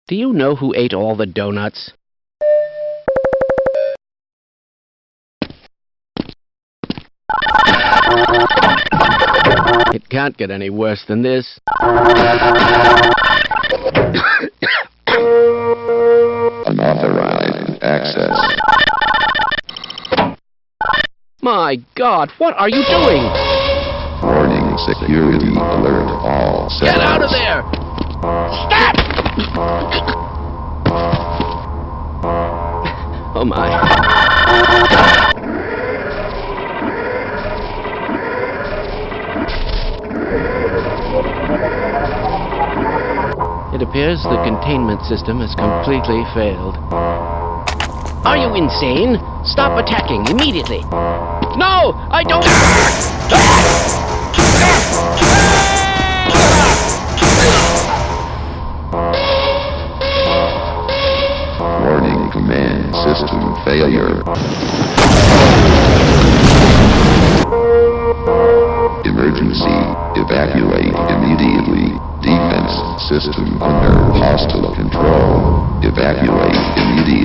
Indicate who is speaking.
Speaker 1: Do you know who ate all the donuts? It can't get any worse than this.
Speaker 2: Unauthorized access.
Speaker 1: My God, what are you doing?
Speaker 2: Warning, security alert all settings.
Speaker 1: Get out of there! Stop! Oh my. It appears the containment system has completely failed. Are you insane? Stop attacking immediately. No! I don't...
Speaker 2: Warning, command system failure. Emergency, evacuate immediately. Defense system under hostile control. Evacuate immediately.